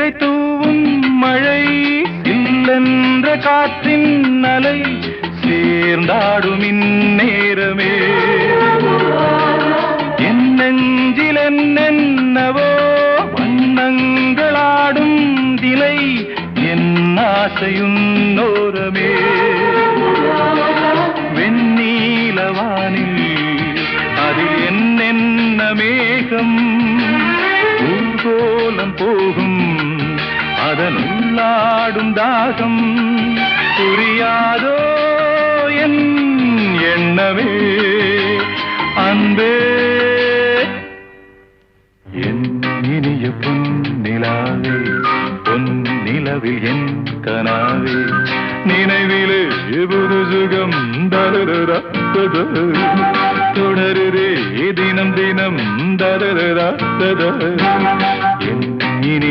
தேரை தூவும் மழை இல்லென்ற காற்றின் அலை சேர்ந்தாடும் இந்நேரமே என் நெஞ்சில் என்னென்னவோ வண்ணங்களாடும் திலை என் ஆசையுன்னோரமே வெண்ணீலவானில் அதில் என்னென்ன மேகம் ஊர்கோலம் போகும் அதன் உள்ளாடும் தாகம் புரியாதோ என் எண்ணமே அன்பே என் இனிய பொன்னிலாவே பொன்னிலவில் என் கனாவே நினைவிலே புது சுகம் தொடருதே தினம் தினம் என் இனி